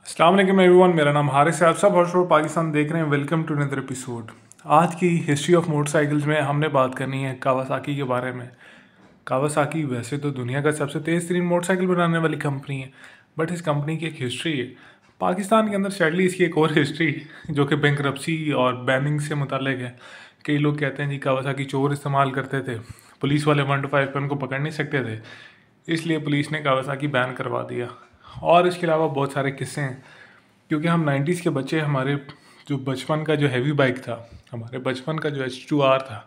अस्सलाम वालेकुम एवरीवन, मेरा नाम हारिस है। आप सब हॉट शॉट पाकिस्तान देख रहे हैं। Welcome to another episode. आज की हिस्ट्री ऑफ मोटरसाइकिल्स में हमने बात करनी है कावासाकी के बारे में। कावासाकी वैसे तो दुनिया का सबसे तेज़ तरीन मोटरसाइकिल बनाने वाली कंपनी है, बट इस कंपनी की एक हिस्ट्री है पाकिस्तान के अंदर। सैडली इसकी एक और हिस्ट्री जो कि बैंकरप्सी और बैनिंग से मुताल्लिक है। कई लोग कहते हैं जी कावासाकी चोर इस्तेमाल करते थे, पुलिस वाले 1 to 5 पे उनको पकड़ नहीं सकते थे, इसलिए पुलिस ने कावासाकी बैन करवा दिया। और इसके अलावा बहुत सारे किस्से हैं, क्योंकि हम 90s के बच्चे, हमारे जो बचपन का जो हैवी बाइक था, हमारे बचपन का जो H2R था,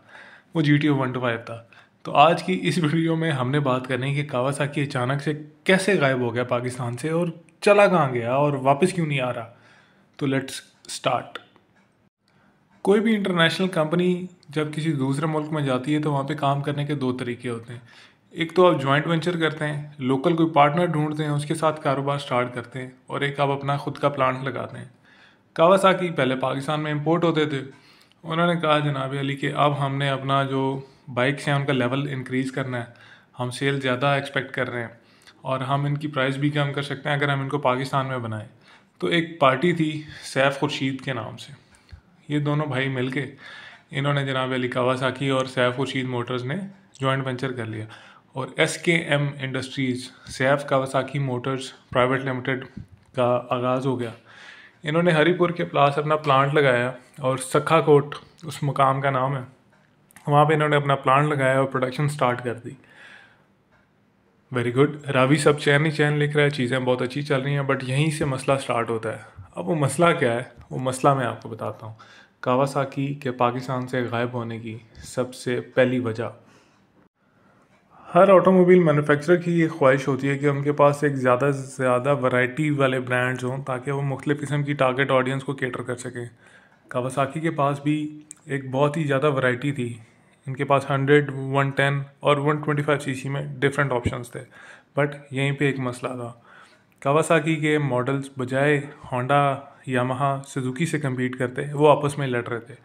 वो GTO 125 था। तो आज की इस वीडियो में हमने बात करनी है कि कावासाकी अचानक से कैसे गायब हो गया पाकिस्तान से और चला कहाँ गया और वापस क्यों नहीं आ रहा। तो लेट्स स्टार्ट। कोई भी इंटरनेशनल कंपनी जब किसी दूसरे मुल्क में जाती है तो वहाँ पे काम करने के दो तरीके होते हैं। एक तो आप जॉइंट वेंचर करते हैं, लोकल कोई पार्टनर ढूंढते हैं, उसके साथ कारोबार स्टार्ट करते हैं, और एक आप अपना खुद का प्लांट लगाते हैं। कावासाकी पहले पाकिस्तान में इंपोर्ट होते थे। उन्होंने कहा जनाब अली कि अब हमने अपना जो बाइक्स हैं उनका लेवल इंक्रीज़ करना है, हम सेल ज़्यादा एक्सपेक्ट कर रहे हैं और हम इनकी प्राइस भी कम कर सकते हैं अगर हम इनको पाकिस्तान में बनाएं। तो एक पार्टी थी सैफ खुर्शीद के नाम से, ये दोनों भाई मिलके इन्होंने जनाब अली कावासाकी और सैफ खुर्शीद मोटर्स ने जॉइंट वेंचर कर लिया और SKM industries Saif Kawasaki Motors private limited का आगाज़ हो गया। इन्होंने हरीपुर के पास अपना प्लांट लगाया और सखा कोट उस मुकाम का नाम है, वहाँ पे इन्होंने अपना प्लांट लगाया और प्रोडक्शन स्टार्ट कर दी। वेरी गुड, रावी सब चैन ही चैन लिख रहा है, चीज़ें बहुत अच्छी चल रही हैं, बट यहीं से मसला स्टार्ट होता है। अब वो मसला क्या है, वो मसला मैं आपको बताता हूँ। कावासाकी के पाकिस्तान से गायब होने की सबसे पहली वजह, हर ऑटोमोबाइल मैन्युफैक्चरर की ये ख्वाहिश होती है कि उनके पास एक ज़्यादा से ज़्यादा वैरायटी वाले ब्रांड्स हों ताकि वो मुख्तलिफ़ किस्म की टारगेट ऑडियंस को कैटर कर सकें। कावासाकी के पास भी एक बहुत ही ज़्यादा वैरायटी थी। इनके पास 100, 110 और 125 सीसी में डिफरेंट ऑप्शंस थे, बट यहीं पे एक मसला था। कावासाकी के मॉडल्स बजाय होंडा, यामाहा, सुजुकी से कम्पीट करते, वो आपस में लड़ रहे थे।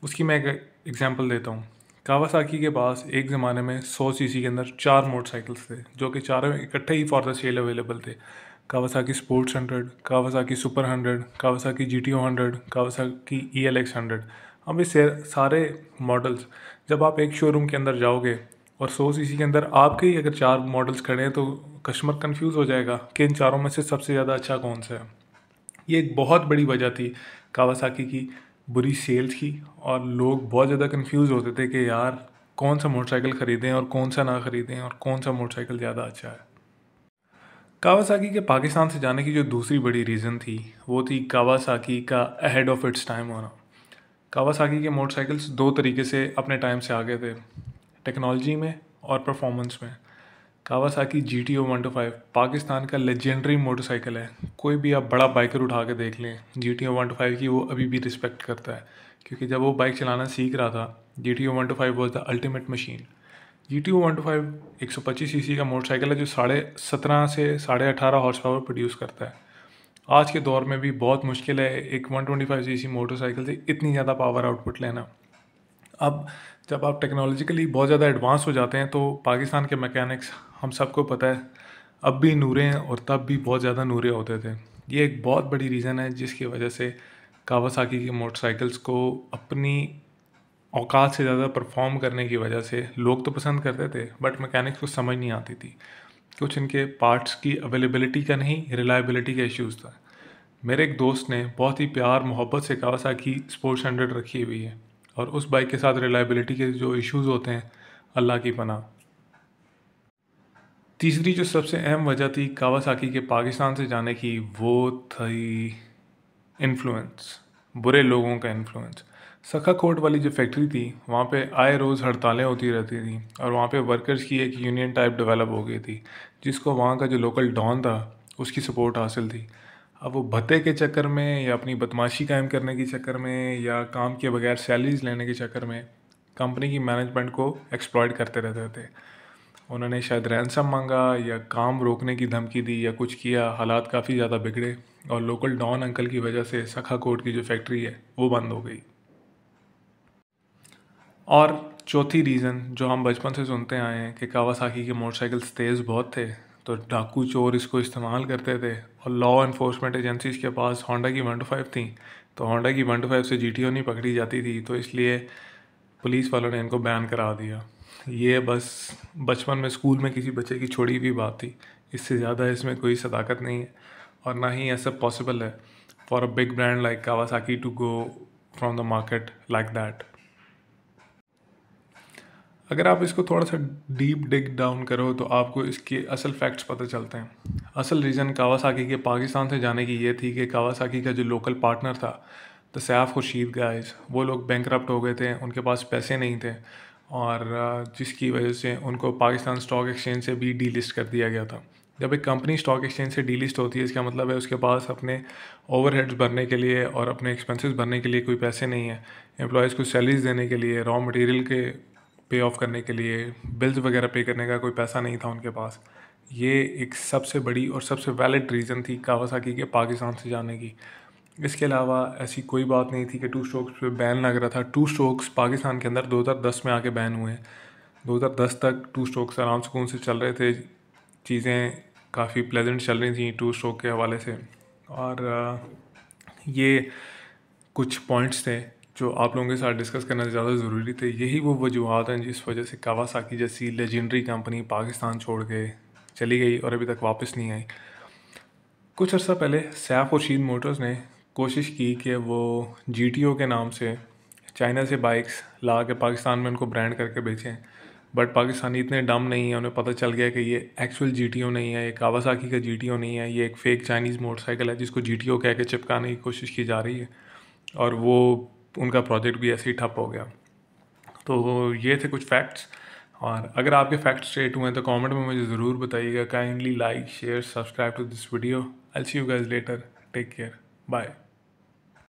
उसकी मैं एक एग्जांपल देता हूँ। कावासाकी के पास एक ज़माने में 100 सीसी के अंदर 4 मोटरसाइकिल्स थे, जो कि चारों इकट्ठे ही फॉर द सेल अवेलेबल थे। Kawasaki sports 100, Kawasaki super 100, Kawasaki GTO 100, Kawasaki ELX 100। अब ये सारे मॉडल्स, जब आप एक शोरूम के अंदर जाओगे और 100 सीसी के अंदर आपके ही अगर 4 मॉडल्स खड़े हैं तो कस्टमर कंफ्यूज हो जाएगा कि इन चारों में से सबसे ज़्यादा अच्छा कौन सा है। ये एक बहुत बड़ी वजह थी कावासाकी की बुरी सेल्स की, और लोग बहुत ज़्यादा कंफ्यूज होते थे कि यार कौन सा मोटरसाइकिल ख़रीदें और कौन सा ना ख़रीदें और कौन सा मोटरसाइकिल ज़्यादा अच्छा है। कावासाकी के पाकिस्तान से जाने की जो दूसरी बड़ी रीज़न थी वो थी कावासाकी का अहेड ऑफ इट्स टाइम होना। कावासाकी के मोटरसाइकिल्स दो तरीके से अपने टाइम से आगे थे, टेक्नोलॉजी में और परफॉर्मेंस में। कावासाकी GTO 125 पाकिस्तान का लेजेंडरी मोटरसाइकिल है। कोई भी आप बड़ा बाइकर उठा के देख लें, GTO 125 की वो अभी भी रिस्पेक्ट करता है, क्योंकि जब वो बाइक चलाना सीख रहा था GTO 125 was the ultimate machine. GTO 125 125 CC का मोटरसाइकिल है जो 17.5 से 18.5 हॉर्स पावर प्रोड्यूस करता है। आज के दौर में भी बहुत मुश्किल है एक 125 सीसी मोटरसाइकिल से इतनी ज़्यादा पावर आउटपुट लेना। अब जब आप टेक्नोलॉजिकली बहुत ज़्यादा एडवांस हो जाते हैं तो पाकिस्तान के मैकेनिक्स, हम सबको पता है, अब भी नूरे हैं और तब भी बहुत ज़्यादा नूरे होते थे। ये एक बहुत बड़ी रीज़न है जिसकी वजह से कावासाकी के मोटरसाइकिल्स को अपनी औकात से ज़्यादा परफॉर्म करने की वजह से लोग तो पसंद करते थे, बट मैकेनिक्स को समझ नहीं आती थी। कुछ इनके पार्ट्स की अवेलेबिलिटी का नहीं, रिलायबिलिटी का इश्यूज़ था। मेरे एक दोस्त ने बहुत ही प्यार मोहब्बत से कावासाकी स्पोर्ट्स 100 रखी हुई है, और उस बाइक के साथ रिलायबिलिटी के जो इश्यूज़ होते हैं, अल्लाह की पनाह। तीसरी जो सबसे अहम वजह थी कावासाकी के पाकिस्तान से जाने की, वो थी इन्फ्लुएंस, बुरे लोगों का इन्फ्लुएंस। सखा कोट वाली जो फैक्ट्री थी वहाँ पे आए रोज़ हड़तालें होती रहती थी और वहाँ पे वर्कर्स की एक यूनियन टाइप डेवलप हो गई थी, जिसको वहाँ का जो लोकल डॉन था उसकी सपोर्ट हासिल थी। अब वो भत्ते के चक्कर में या अपनी बदमाशी कायम करने के चक्कर में या काम के बगैर सैलरीज लेने के चक्कर में कंपनी की मैनेजमेंट को एक्सप्लॉइट करते रहते थे। उन्होंने शायद रैंसम मांगा या काम रोकने की धमकी दी या कुछ किया, हालात काफ़ी ज़्यादा बिगड़े और लोकल डॉन अंकल की वजह से सखा कोट की जो फैक्ट्री है वो बंद हो गई। और चौथी रीज़न जो हम बचपन से सुनते आए हैं कि कावासाकी के मोटरसाइकिल्स तेज़ बहुत थे, तो डाकू चोर इसको इस्तेमाल करते थे और लॉ इन्फोर्समेंट एजेंसीज के पास होंडा की 125 थी, तो होंडा की 125 से जीटीओ नहीं पकड़ी जाती थी, तो इसलिए पुलिस वालों ने इनको बैन करा दिया। ये बस बचपन में स्कूल में किसी बच्चे की छोड़ी हुई बात थी, इससे ज़्यादा इसमें कोई सदाकत नहीं है और ना ही ऐसा पॉसिबल है for a big brand like Kawasaki to go from the market like that. अगर आप इसको थोड़ा सा डीप डिग डाउन करो तो आपको इसके असल फैक्ट्स पता चलते हैं। असल रीज़न कावासाकी के पाकिस्तान से जाने की ये थी कि कावासाकी का जो लोकल पार्टनर था द सैफ खुर्शीद गाइस, वो लोग बैंकरप्ट हो गए थे, उनके पास पैसे नहीं थे और जिसकी वजह से उनको पाकिस्तान स्टॉक एक्सचेंज से भी डीलिस्ट कर दिया गया था। जब एक कंपनी स्टॉक एक्सचेंज से डीलिस्ट होती है इसका मतलब है उसके पास अपने ओवरहेड्स भरने के लिए और अपने एक्सपेंसेस भरने के लिए कोई पैसे नहीं है, एम्प्लॉयज़ को सैलरीज देने के लिए, रॉ मटेरियल के पे ऑफ करने के लिए, बिल्स वगैरह पे करने का कोई पैसा नहीं था उनके पास। ये एक सबसे बड़ी और सबसे वैलिड रीज़न थी कावासाकी के पाकिस्तान से जाने की। इसके अलावा ऐसी कोई बात नहीं थी कि टू स्ट्रोक्स पे बैन लग रहा था। टू स्ट्रोक्स पाकिस्तान के अंदर 2010 में आके बैन हुए हैं। 2010 तक टू स्ट्रोक्स आराम सुकून से चल रहे थे, चीज़ें काफ़ी प्लेजेंट चल रही थी टू स्ट्रोक के हवाले से। और ये कुछ पॉइंट्स थे जो आप लोगों के साथ डिस्कस करना ज़्यादा ज़रूरी थे। यही वो वजूहत हैं जिस वजह से कावासाकी जैसी लेजेंडरी कंपनी पाकिस्तान छोड़ के चली गई और अभी तक वापस नहीं आई। कुछ अर्सा पहले सैफ खुर्शीद मोटर्स ने कोशिश की कि वो जीटीओ के नाम से चाइना से बाइक्स ला के पाकिस्तान में उनको ब्रांड करके बेचें, बट पाकिस्तानी इतने डम नहीं है, उन्हें पता चल गया कि ये एक्चुअल जीटीओ नहीं है, ये कावासाकी का जीटीओ नहीं है, ये एक फ़ेक चाइनीज़ मोटरसाइकिल है जिसको जीटीओ कह के चिपकाने की कोशिश की जा रही है और वो उनका प्रोजेक्ट भी ऐसे ही ठप हो गया। तो ये थे कुछ फैक्ट्स, और अगर आपके फैक्ट्स स्ट्रेट हुए हैं तो कमेंट में मुझे ज़रूर बताइएगा। Kindly like share subscribe to this video. I see you guys later, take care, bye.